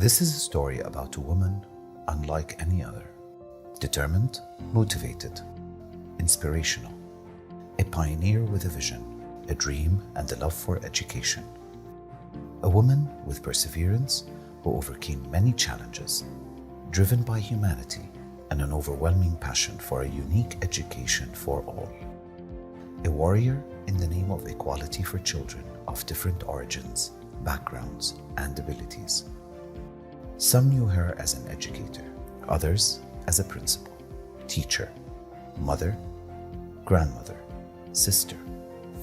This is a story about a woman unlike any other. Determined, motivated, inspirational. A pioneer with a vision, a dream and a love for education. A woman with perseverance who overcame many challenges, driven by humanity and an overwhelming passion for a unique education for all. A warrior in the name of equality for children of different origins, backgrounds, and abilities. Some knew her as an educator, others as a principal, teacher, mother, grandmother, sister,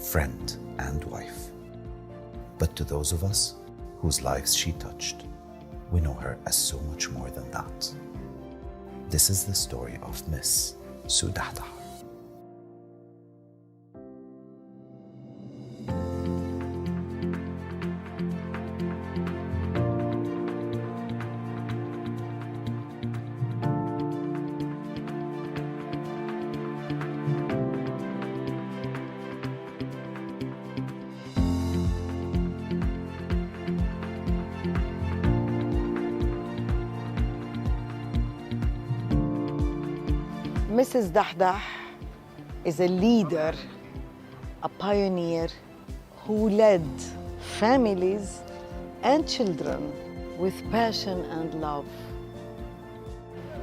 friend, and wife. But to those of us whose lives she touched, we know her as so much more than that. This is the story of Miss Sue Dahdah. Mrs. Dahdah is a leader, a pioneer who led families and children with passion and love.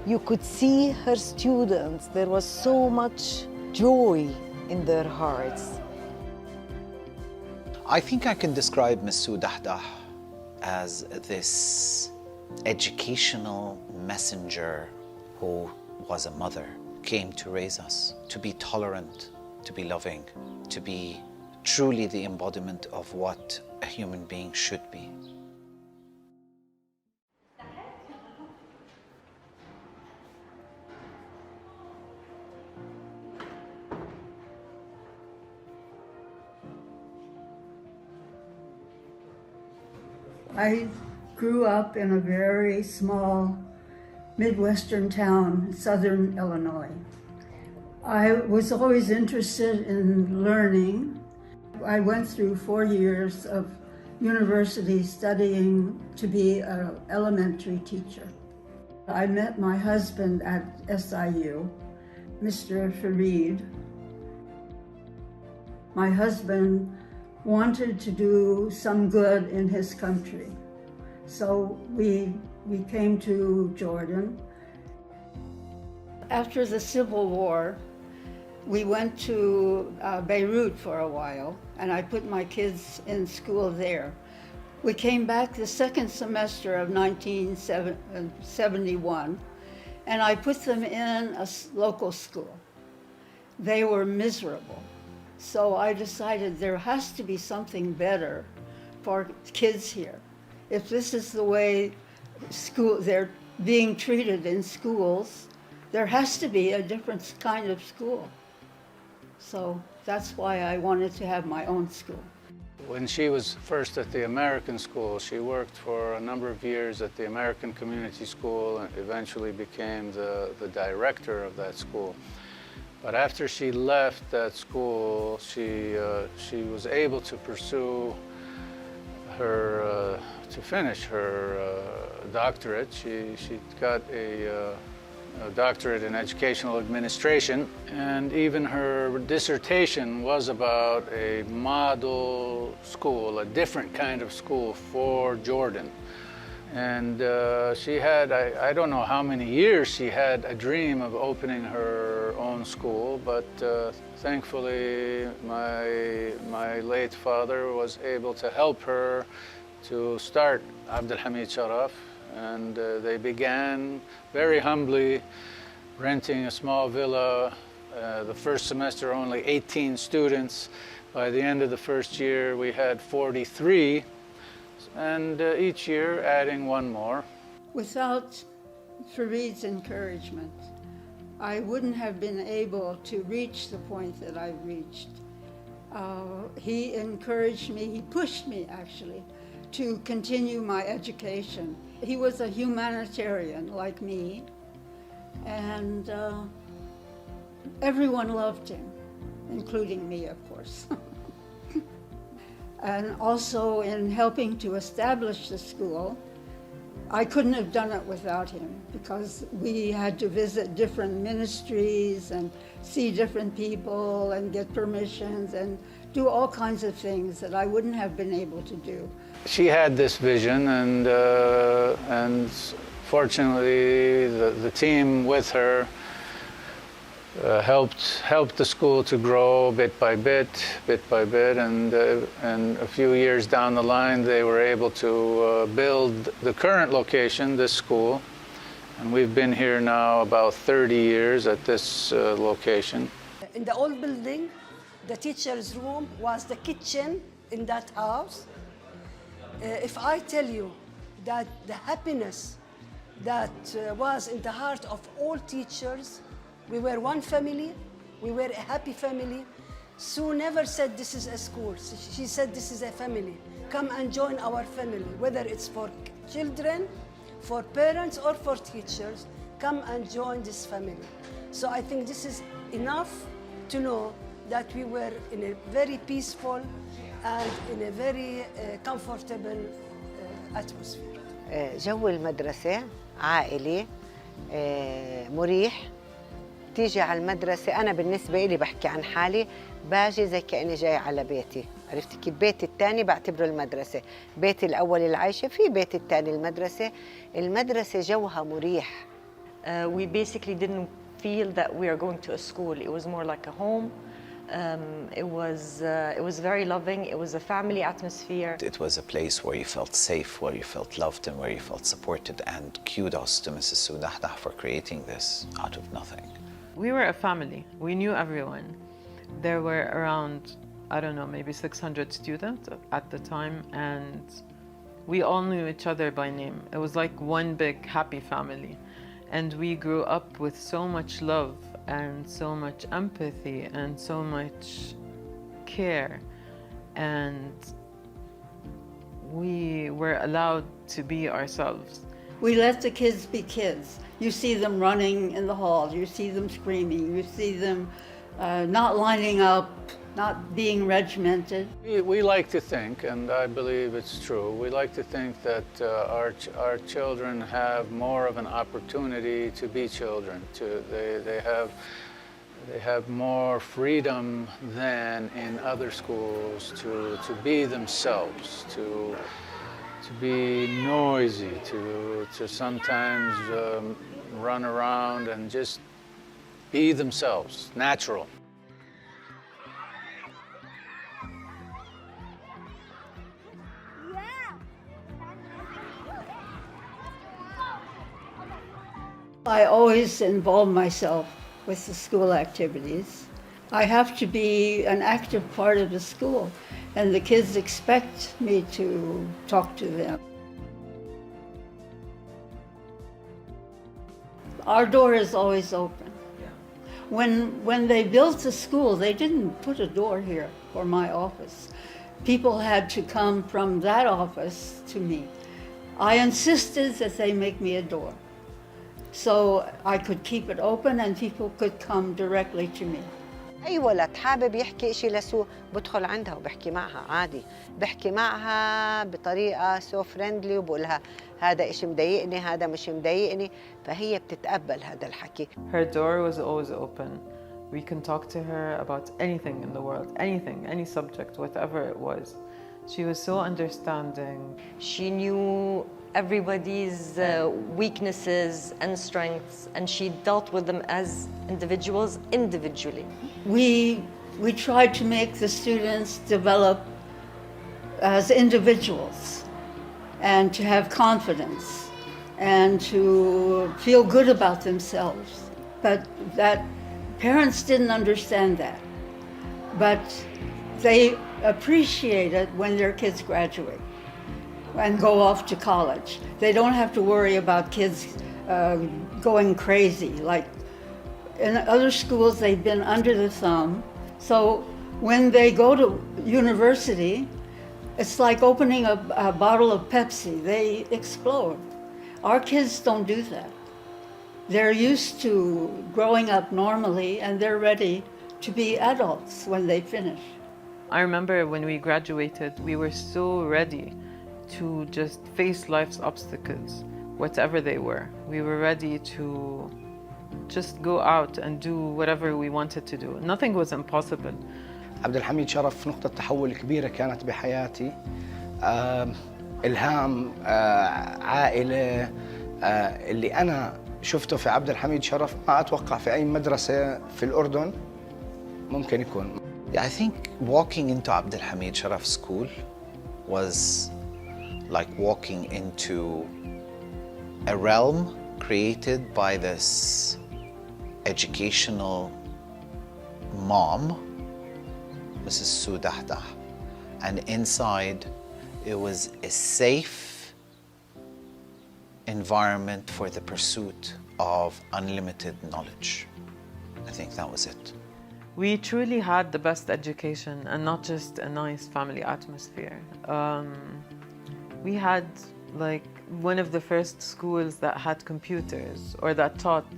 You could see her students, there was so much joy in their hearts. I think I can describe Ms. Sue Dahdah as this educational messenger who was a mother, came to raise us, to be tolerant, to be loving, to be truly the embodiment of what a human being should be. I grew up in a very small Midwestern town, southern Illinois. I was always interested in learning. I went through 4 years of university studying to be an elementary teacher. I met my husband at SIU, Mr. Fareed. My husband wanted to do some good in his country, so we came to Jordan. After the Civil War, we went to Beirut for a while, and I put my kids in school there. We came back the second semester of 1971, and I put them in a local school. They were miserable. So I decided there has to be something better for kids here. If this is the way they're being treated in schools, there has to be a different kind of school. So that's why I wanted to have my own school. When she was first at the American school, she worked for a number of years at the American Community School and eventually became the director of that school. But after she left that school, she was able to pursue her, to finish her doctorate. She got a doctorate in educational administration, and even her dissertation was about a model school, a different kind of school for Jordan. And she had, I don't know how many years she had a dream of opening her own school, but thankfully my late father was able to help her to start Abdul Hamid Sharaf, and they began very humbly renting a small villa. The first semester only 18 students. By the end of the first year we had 43. And each year adding one more. Without Fareed's encouragement, I wouldn't have been able to reach the point that I reached. He encouraged me, he pushed me actually, to continue my education. He was a humanitarian like me, and everyone loved him, including me, of course. And also in helping to establish the school, I couldn't have done it without him because we had to visit different ministries and see different people and get permissions and do all kinds of things that I wouldn't have been able to do. She had this vision, and fortunately, the team with her helped the school to grow bit by bit, and a few years down the line, they were able to build the current location, this school, and we've been here now about 30 years at this location. In the old building, the teacher's room was the kitchen in that house. If I tell you that the happiness that was in the heart of all teachers, we were one family, we were a happy family. Sue never said this is a school. She said this is a family. Come and join our family, whether it's for children, for parents, or for teachers. Come and join this family. So I think this is enough to know that we were in a very peaceful and in a very comfortable atmosphere. جو المدرسة عائلي مريح. تيجي على المدرسة، أنا بالنسبة لي بحكي عن حالي، باجي زي كأني جاي على بيتي. عرفتي كيف؟ بيتي الثاني بعتبره المدرسة، بيتي الأول اللي عايشة فيه، بيتي الثاني المدرسة. المدرسة جوها مريح. We basically didn't feel that we are going to a school. It was more like a home. It was very loving. It was a family atmosphere. It was a place where you felt safe, where you felt loved, and where you felt supported. And kudos to Mrs. Sue Dahdah for creating this out of nothing. We were a family. We knew everyone. There were around, I don't know, maybe 600 students at the time, and we all knew each other by name. It was like one big happy family. And we grew up with so much love and so much empathy and so much care. And we were allowed to be ourselves. We let the kids be kids. You see them running in the hall, you see them screaming, you see them not lining up, not being regimented. We like to think, and I believe it's true, we like to think that our children have more of an opportunity to be children. They have more freedom than in other schools to be themselves, to be noisy, to sometimes run around and just be themselves, natural. I always involve myself with the school activities. I have to be an active part of the school, and the kids expect me to talk to them. Our door is always open. When they built the school, they didn't put a door here for my office. People had to come from that office to me. I insisted that they make me a door, so I could keep it open and people could come directly to me. أي ولد حابب يحكي إشي لسو بدخل عندها وبحكي معها عادي، بحكي معها بطريقة سو فريندلي وبقولها هذا إشي مضايقني، هذا مش مضايقني، فهي بتتقبل هذا الحكي. Her door was always open. We can talk to her about anything in the world, anything, any subject, whatever it was. She was so understanding. She knew everybody's weaknesses and strengths, and she dealt with them as individuals individually. We tried to make the students develop as individuals and to have confidence and to feel good about themselves. But that parents didn't understand that. But they appreciate it when their kids graduate and go off to college. They don't have to worry about kids going crazy. Like in other schools, they've been under the thumb. So when they go to university, it's like opening a bottle of Pepsi. They explode. Our kids don't do that. They're used to growing up normally, and they're ready to be adults when they finish. I remember when we graduated, we were so ready to just face life's obstacles. whatever they were. We were ready to just go out and do whatever we wanted to do. Nothing was impossible. عبد الحميد شرف نقطة تحول كبيرة كانت بحياتي. إلهام، عائلة، اللي أنا شفته في عبد الحميد شرف ما أتوقع في أي مدرسة في الأردن ممكن يكون. Yeah, I think walking into Abdul Hamid Sharaf School was like walking into a realm created by this educational mom, Mrs. Sue Dahdah. And inside, it was a safe environment for the pursuit of unlimited knowledge. I think that was it. We truly had the best education and not just a nice family atmosphere. We had like one of the first schools that had computers or that taught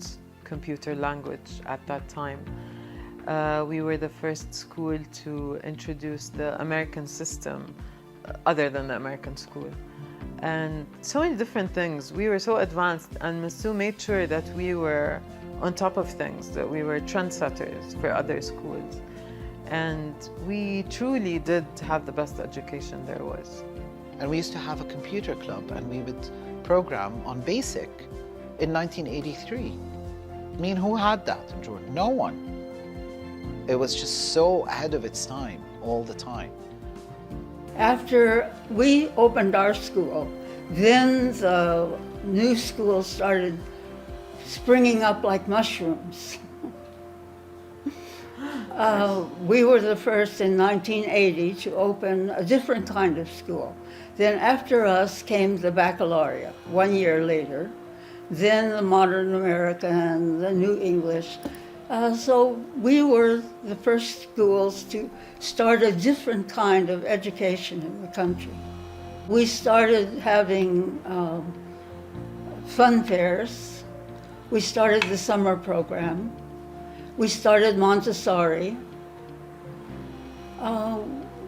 computer language at that time. We were the first school to introduce the American system other than the American school. And so many different things. We were so advanced, and Ms. Sue made sure that we were on top of things, that we were trendsetters for other schools. And we truly did have the best education there was. And we used to have a computer club, and we would program on BASIC in 1983. I mean, who had that in Jordan? No one. It was just so ahead of its time all the time. After we opened our school, then the new schools started springing up like mushrooms. We were the first in 1980 to open a different kind of school. Then after us came the baccalaureate 1 year later, then the modern American, the New English. So we were the first schools to start a different kind of education in the country. We started having fun fairs. We started the summer program. We started Montessori.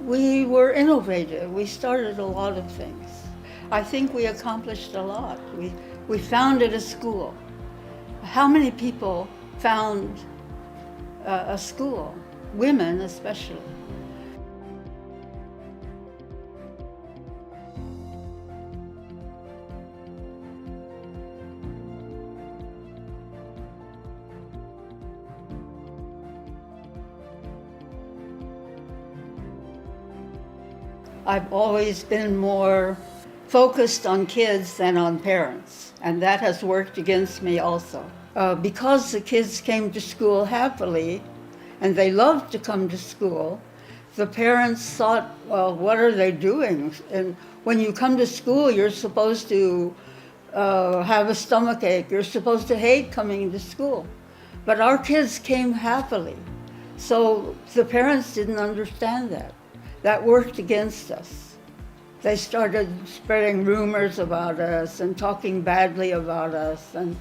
We were innovative. We started a lot of things. I think we accomplished a lot. We founded a school. How many people found a school? Women especially. I've always been more focused on kids than on parents, and that has worked against me also. Because the kids came to school happily, and they loved to come to school, the parents thought, well, what are they doing? And when you come to school, you're supposed to have a stomachache. You're supposed to hate coming to school. But our kids came happily. So the parents didn't understand that. That worked against us. They started spreading rumors about us and talking badly about us. And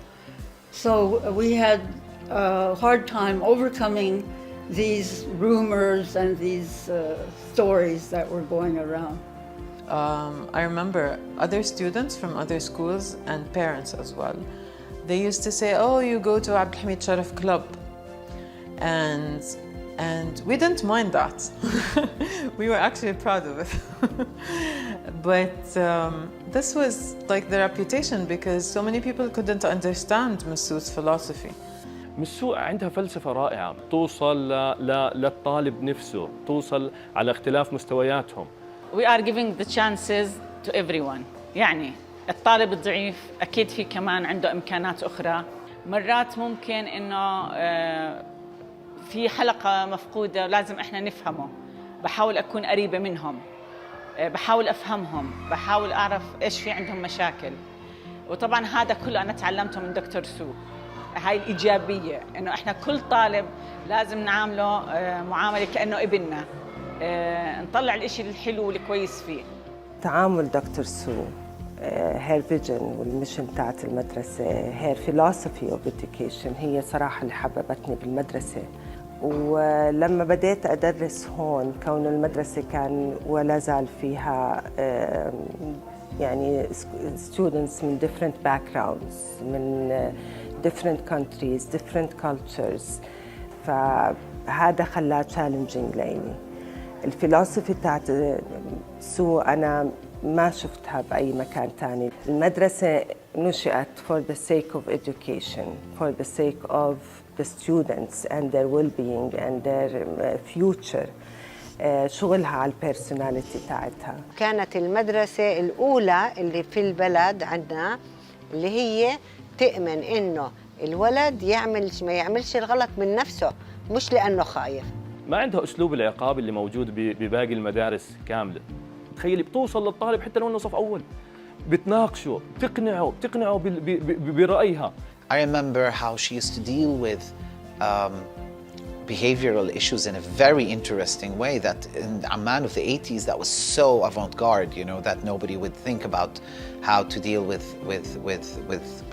so we had a hard time overcoming these rumors and these stories that were going around. I remember other students from other schools and parents as well. They used to say, oh, you go to Abdul Hamid Sharaf Club. And we didn't mind that. We were actually proud of it. But this was like the reputation because so many people couldn't understand Ms. Sue's philosophy. مس سو عندها فلسفة رائعة توصل للطالب نفسه، توصل على اختلاف مستوياتهم. We are giving the chances to everyone. يعني الطالب الضعيف أكيد في كمان عنده إمكانات أخرى. مرات ممكن إنه في حلقة مفقودة لازم إحنا نفهمه. بحاول أكون قريبة منهم. بحاول أفهمهم. بحاول أعرف إيش في عندهم مشاكل. وطبعاً هذا كله أنا تعلمته من دكتور سو. هاي الإيجابية إنه إحنا كل طالب لازم نعامله معاملة كأنه ابننا. نطلع الإشي الحلو والكويس فيه. تعامل دكتور سو her vision والميشن تاعت المدرسة her philosophy of education هي صراحة اللي حببتني بالمدرسة. ولما بديت أدرس هون كون المدرسة كان ولا زال فيها يعني students من different backgrounds من different countries different cultures فهذا خلاه challenging لإلي. الفلسفة تاعت سو أنا ما شفتها بأي مكان تاني. المدرسة نشأت for the sake of education, for the sake of the students and their well-being and their future. شغلها على البيرسوناليتي تاعتها. كانت المدرسة الأولى اللي في البلد عندنا اللي هي تأمن إنه الولد ما يعملش الغلط من نفسه مش لأنه خايف. ما عندها أسلوب العقاب اللي موجود بباقي المدارس كاملة. تخيلي بتوصل للطالب حتى لو إنه صف أول بتناقشه بتقنعه برأيها. I remember how she used to deal with behavioral issues in a very interesting way that in Amman of the 80s that was so avant-garde, you know, that nobody would think about how to deal with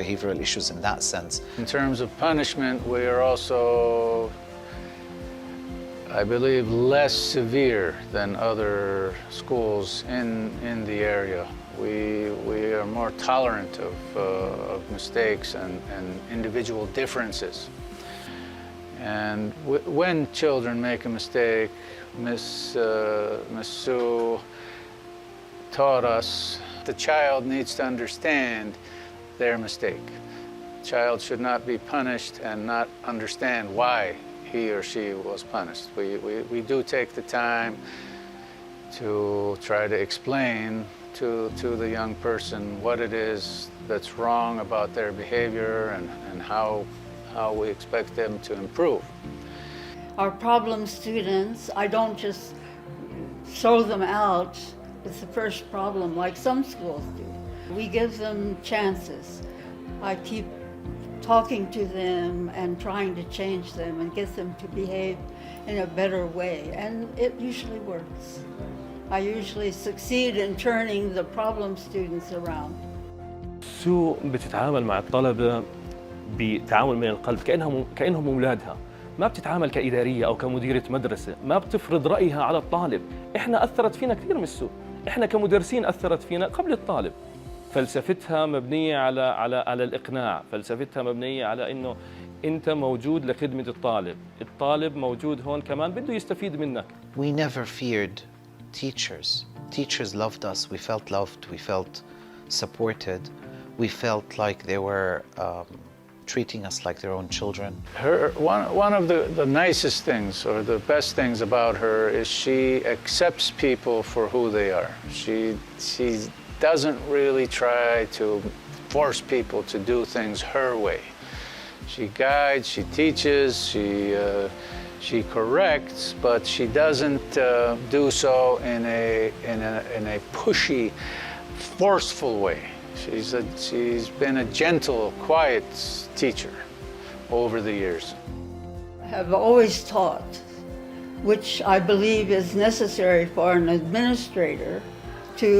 behavioral issues in that sense. In terms of punishment, we are also, I believe, less severe than other schools in the area. We are more tolerant of mistakes and individual differences. And when children make a mistake, Miss Sue taught us the child needs to understand their mistake. The child should not be punished and not understand why he or she was punished. We do take the time to try to explain to the young person what it is that's wrong about their behavior and how we expect them to improve. Our problem students, I don't just throw them out with the first problem like some schools do. We give them chances. I keep talking to them and trying to change them and get them to behave in a better way, and it usually works. I usually succeed in turning the problem students around. سو بتتعامل مع الطلبة بتعامل من القلب كأنهم أولادها. ما بتتعامل كإدارية أو كمديرة مدرسة، ما بتفرض رأيها على الطالب. إحنا أثرت فينا كثير من سو، إحنا كمدرسين أثرت فينا قبل الطالب. فلسفتها مبنية على الإقناع، فلسفتها مبنية على إنه أنت موجود لخدمة الطالب، الطالب موجود هون كمان بده يستفيد منك. We never feared teachers. Teachers loved us. We felt loved. We felt supported. We felt like they were treating us like their own children. One of the nicest things or the best things about her is she accepts people for who they are. She doesn't really try to force people to do things her way. She guides, she teaches, she corrects, but she doesn't do so in a pushy, forceful way. She's been a gentle, quiet teacher over the years. I have always taught, which I believe is necessary for an administrator to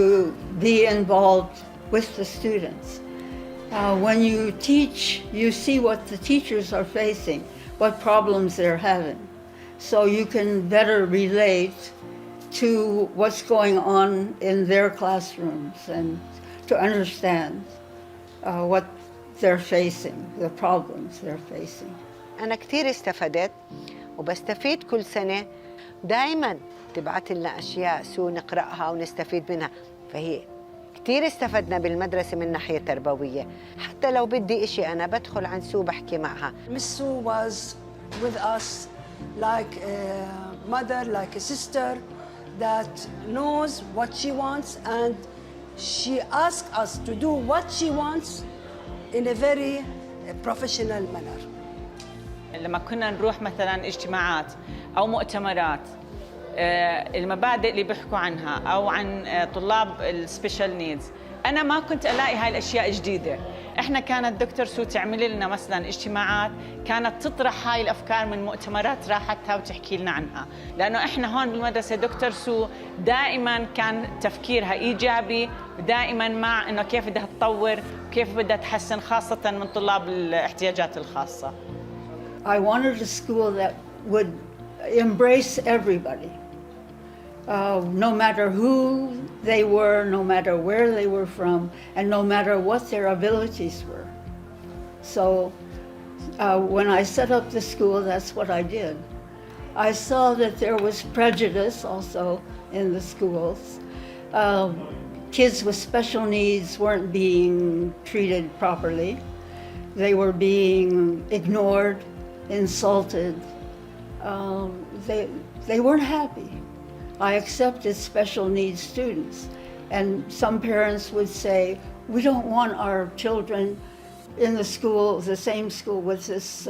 be involved with the students. When you teach, you see what the teachers are facing, what problems they're having, so you can better relate to what's going on in their classrooms and to understand what they're facing, the problems they're facing. أنا كتير استفدت وبستفيد كل سنة دايماً تبعت لنا أشياء سو نقرأها ونستفيد منها فهي كتير استفدنا بالمدرسة من ناحية تربوية حتى لو بدي إشي أنا بدخل عن سو بحكي معها. Miss Sue was with us like a mother, like a sister that knows what she wants and she asks us to do what she wants in a very professional manner. لما كنا نروح مثلا اجتماعات أو مؤتمرات المبادئ اللي بيحكوا عنها أو عن طلاب السبيشال نيدز أنا ما كنت ألاقي هاي الأشياء جديدة. إحنا كانت دكتور سو تعمل لنا مثلا اجتماعات كانت تطرح هاي الأفكار من مؤتمرات راحتها وتحكي لنا عنها لأنه إحنا هون بالمدرسة دكتور سو دائما كان تفكيرها إيجابي دائما مع إنه كيف بدها تطور وكيف بدها تحسن خاصة من طلاب الاحتياجات الخاصة. I wanted a school that would embrace everybody no matter who they were, no matter where they were from, and no matter what their abilities were. So when I set up the school, that's what I did. I saw that there was prejudice also in the schools. Kids with special needs weren't being treated properly. They were being ignored, insulted. They weren't happy. I accepted special needs students, and some parents would say, we don't want our children in the school, the same school with this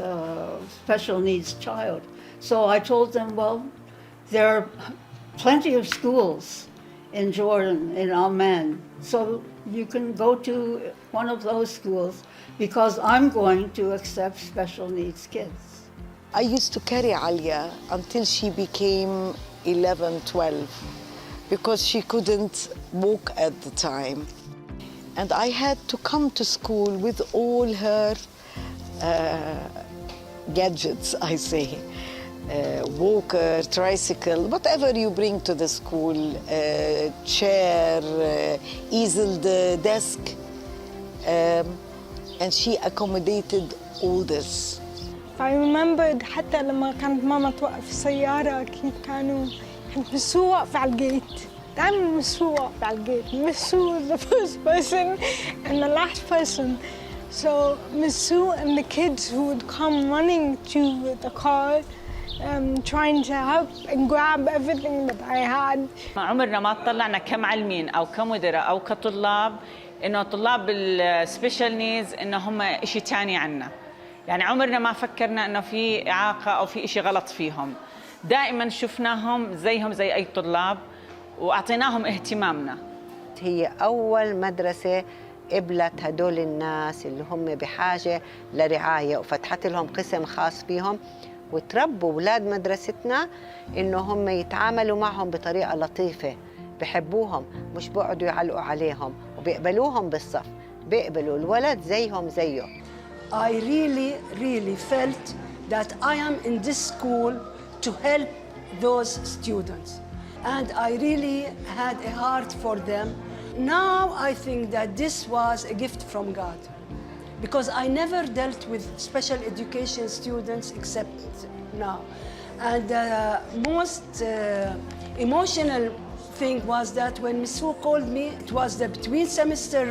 special needs child. So I told them, well, there are plenty of schools in Jordan, in Amman, so you can go to one of those schools because I'm going to accept special needs kids. I used to carry Alia until she became 11, 12, because she couldn't walk at the time. And I had to come to school with all her gadgets, I say. Walker, tricycle, whatever you bring to the school, chair, easel, desk. And she accommodated all this. I remembered حتى لما كانت ماما توقف السيارة كيف كانوا Miss Sue واقفة على الجيت. دايما Miss Sue واقفة على الجيت. Miss Sue is the first person and the last person. So Miss Sue and the kids who would come running to the car trying to help and grab everything that I had. عمرنا ما طلعنا كمعلمين أو كمدراء أو كطلاب إنه طلاب السبيشال نيدز إنه هم إشي تاني عنا. يعني عمرنا ما فكرنا إنه في إعاقة أو في إشي غلط فيهم. دائما شفناهم زي أي طلاب وأعطيناهم اهتمامنا. هي أول مدرسة قبلت هدول الناس اللي هم بحاجة لرعاية وفتحت لهم قسم خاص فيهم وتربوا أولاد مدرستنا إنه هم يتعاملوا معهم بطريقة لطيفة، بحبوهم، مش بيقعدوا يعلقوا عليهم وبيقبلوهم بالصف، بيقبلوا الولد زيهم زيه. I really felt that I am in this school to help those students. And I really had a heart for them. Now I think that this was a gift from God, because I never dealt with special education students except now. And the most emotional thing was that when Miss Sue called me, it was the between semester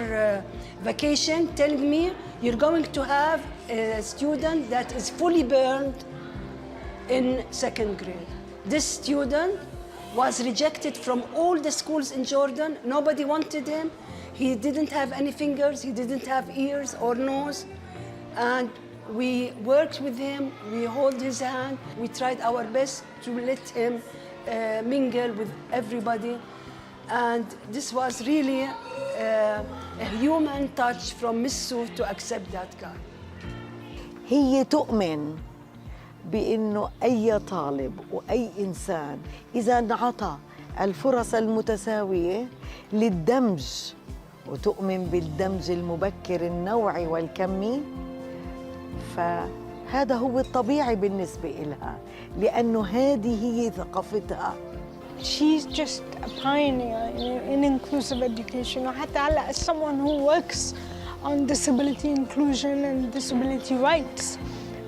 vacation, telling me, you're going to have a student that is fully burned in second grade. This student was rejected from all the schools in Jordan. Nobody wanted him. He didn't have any fingers, he didn't have ears or nose. And we worked with him, we held his hand, we tried our best to let him mingle with everybody. And this was really a human touch from Miss Sue to accept that guy. هي تؤمن بأنه أي طالب وأي إنسان إذا انعطى الفرص المتساوية للدمج، وتؤمن بالدمج المبكر النوعي والكمي، فهذا هو الطبيعي بالنسبة إلها، لأنه هذه هي ثقافتها. She's just a pioneer in inclusive education. حتى هلا as someone who works on disability inclusion and disability rights,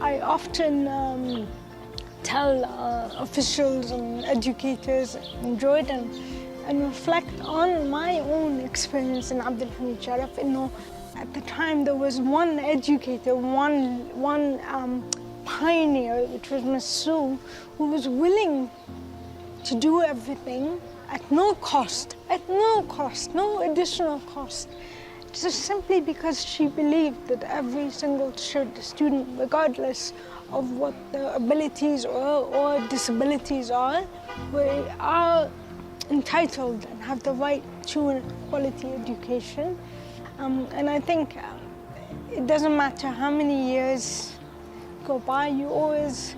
I often tell officials and educators in Jordan and reflect on my own experience in Abdul Hamid Sharaf. At the time there was one educator, one pioneer, which was Miss Sue, who was willing to do everything at no cost, no additional cost. Just simply because she believed that every single student, regardless of what their abilities or disabilities are entitled and have the right to quality education. And I think it doesn't matter how many years go by, you always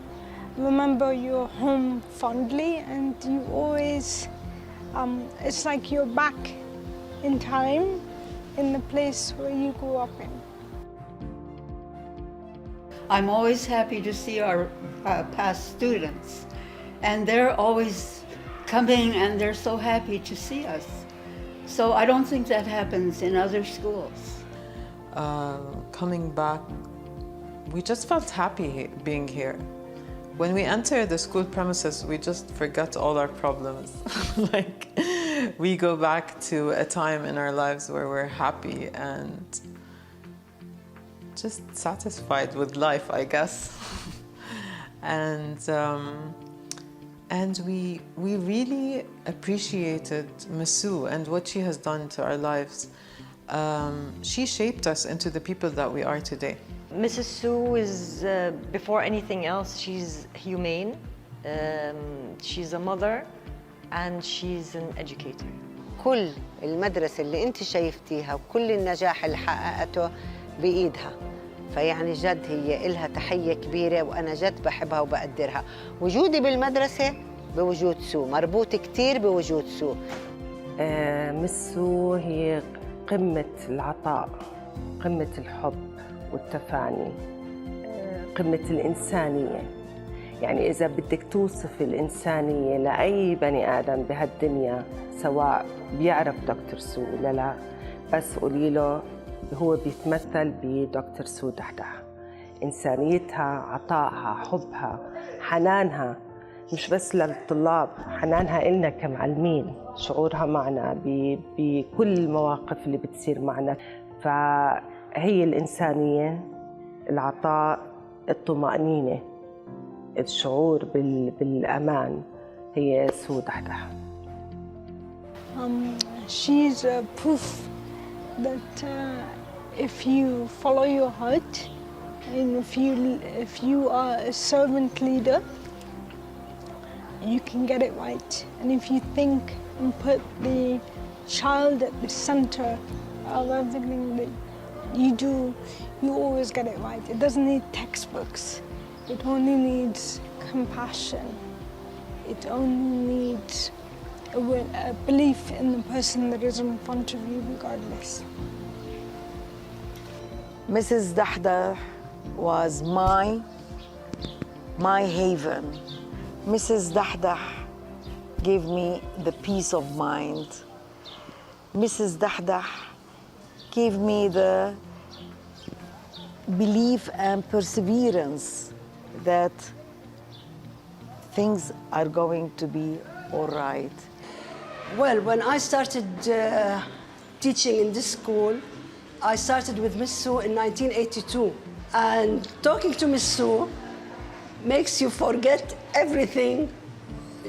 remember your home fondly, and you always, it's like you're back in time in the place where you grew up in. I'm always happy to see our past students, and they're always coming and they're so happy to see us. So I don't think that happens in other schools. Coming back, we just felt happy being here. When we enter the school premises, we just forget all our problems. Like, we go back to a time in our lives where we're happy and just satisfied with life, I guess. And we really appreciated Miss Sue and what she has done to our lives. She shaped us into the people that we are today. Mrs. Sue is, before anything else, she's humane, she's a mother, and she's an educator. كل المدرسة اللي أنت شايفتيها وكل النجاح اللي حققته بإيدها. فيعني جد هي إلها تحية كبيرة وأنا جد بحبها وبقدرها. وجودي بالمدرسة بوجود سو، مربوط كتير بوجود سو. مس سو هي قمة العطاء، قمة الحب والتفاني، قمة الإنسانية. يعني إذا بدك توصف الإنسانية لأي بني آدم بهالدنيا، سواء بيعرف دكتور سو ولا لا، بس قولي له هو بيتمثل بدكتور سو دحدح. إنسانيتها، عطائها، حبها، حنانها، مش بس للطلاب، حنانها إلنا كمعلمين، شعورها معنا بكل المواقف اللي بتصير معنا. فهي الإنسانية، العطاء، الطمأنينة، الشعور بالأمان، هي سو دحدح. She's a proof that if you follow your heart and if you are a servant leader, you can get it right. And if you think and put the child at the center of everything that you do, you always get it right. It doesn't need textbooks. It only needs compassion. It only needs a belief in the person that is in front of you regardless. Mrs. Dahdah was my haven. Mrs. Dahdah gave me the peace of mind. Mrs. Dahdah gave me the belief and perseverance that things are going to be all right. Well, when I started teaching in this school, I started with Miss Sue in 1982. And talking to Miss Sue makes you forget everything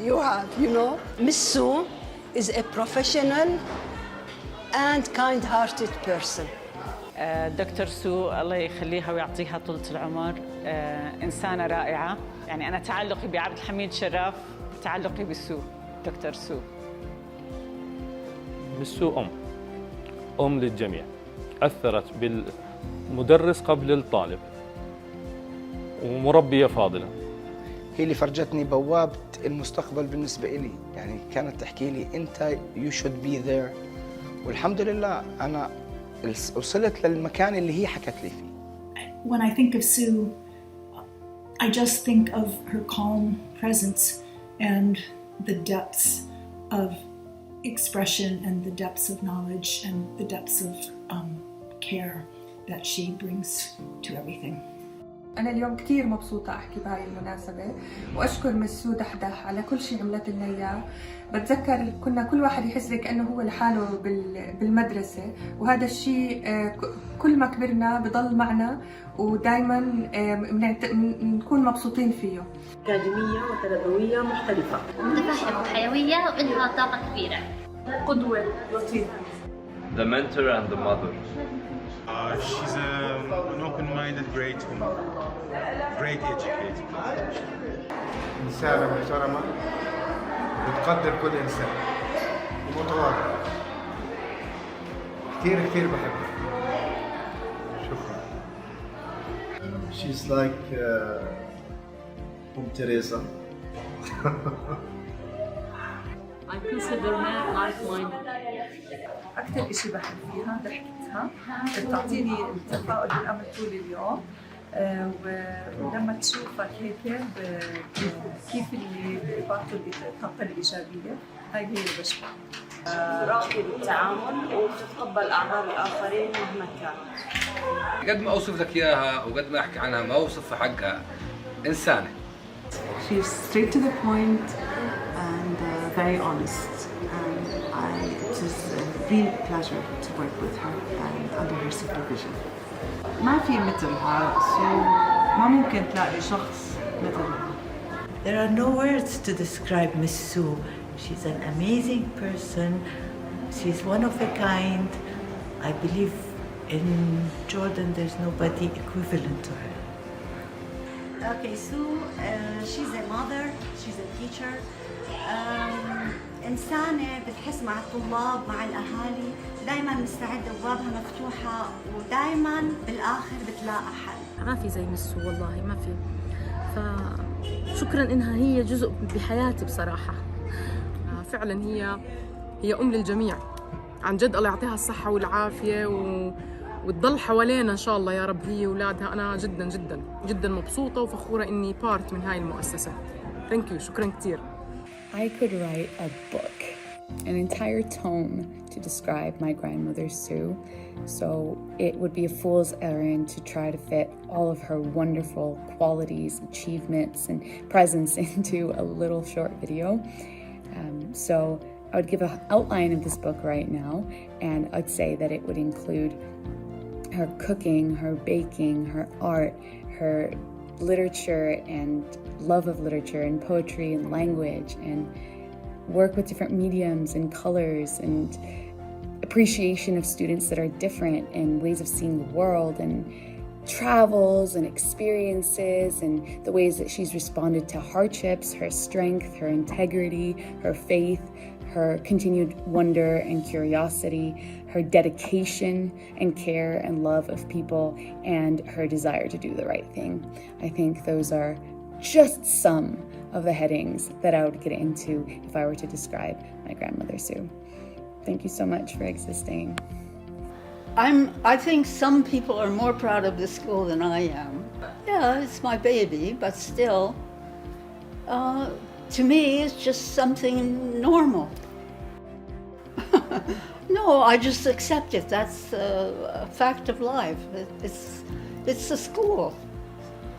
you have, you know. Miss Sue is a professional and kind-hearted person. دكتور سو الله يخليها ويعطيها طولة العمر، إنسانة رائعة. يعني أنا تعلقي بعبد الحميد شراف تعلقي بسو، دكتور سو. مس سو أم للجميع، أثرت بالمدرس قبل الطالب، ومربية فاضلة. هي اللي فرجتني بوابة المستقبل بالنسبة إلي. يعني كانت تحكي لي أنت you should be there، والحمد لله أنا وصلت للمكان اللي هي حكت لي فيه. When I think of Sue, I just think of her calm presence and the depths of expression and the depths of knowledge and the depths of care that she brings to everything. أنا اليوم كتير مبسوطة أحكي بهاي المناسبة وأشكر مس سو دحدح على كل شيء عملت لنا إياه. بتذكر كنا كل واحد يحس لك أنه هو لحاله بالمدرسة، وهذا الشيء كل ما كبرنا بضل معنا ودائما نكون مبسوطين فيه. أكاديمية وتربوية محترفة، متفهمة وحيوية وعندها طاقة كبيرة، قدوة لطيفة. The mentor and the mother. She's an open-minded, great woman, great educator. إنسانة محترمة بتقدر كل إنسان ومتواضعة. كثير بحبها. شكرا. She's like Teresa. I consider her like-minded. أكثر إشي بحب فيها ضحكتها، بتعطيني التفاؤل بالأمل طول اليوم، ولما تشوفك هيك كيف اللي بيعطوا الطاقة الإيجابية هاي هي اللي بشبه. راقية بالتعامل وتتقبل أعذار الآخرين مهما كان. قد ما أوصف لك إياها وقد ما أحكي عنها ما أوصف في حقها إنسانة. She's straight to the point and very honest. And it is a real pleasure to work with her and under her supervision. ما في مثلها ما ممكن تلاقي شخص مثلها. There are no words to describe Miss Sue. She's an amazing person. She's one of a kind. I believe in Jordan there's nobody equivalent to her. Okay, Sue, she's a mother, she's a teacher. إنسانة بتحس مع الطلاب مع الأهالي دايما مستعدة وبابها مفتوحة ودايما بالآخر بتلاقى حل. ما في زي مس سو والله ما في. فشكرا إنها هي جزء بحياتي بصراحة. فعلا هي أم للجميع. عن جد الله يعطيها الصحة والعافية وتضل حوالينا إن شاء الله يا رب هي وأولادها. أنا جدا جدا جدا مبسوطة وفخورة إني بارت من هاي المؤسسة. Thank you. شكرا كتير. I could write a book, an entire tome to describe my grandmother Sue. So it would be a fool's errand to try to fit all of her wonderful qualities, achievements, and presence into a little short video. So I would give an outline of this book right now, and I'd say that it would include her cooking, her baking, her art, her literature and love of literature and poetry and language, and work with different mediums and colors and appreciation of students that are different and ways of seeing the world, and travels and experiences and the ways that she's responded to hardships, her strength, her integrity, her faith, her continued wonder and curiosity, her dedication and care and love of people, and her desire to do the right thing. I think those are just some of the headings that I would get into if I were to describe my grandmother Sue. Thank you so much for existing. I think some people are more proud of this school than I am. Yeah, it's my baby, but still, to me, it's just something normal. No, I just accept it. That's a fact of life. It's a school,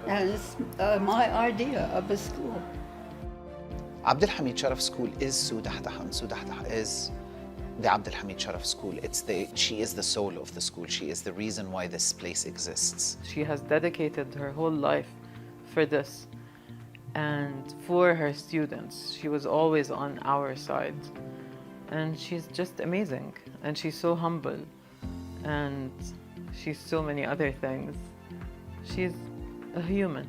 and it's my idea of a school. Abdul Hamid Sharaf School is Sue Dahdah, and Sue Dahdah is the Abdul Hamid Sharaf School. She is the soul of the school. She is the reason why this place exists. She has dedicated her whole life for this and for her students. She was always on our side. And she's just amazing. And she's so humble. And she's so many other things. She's a human.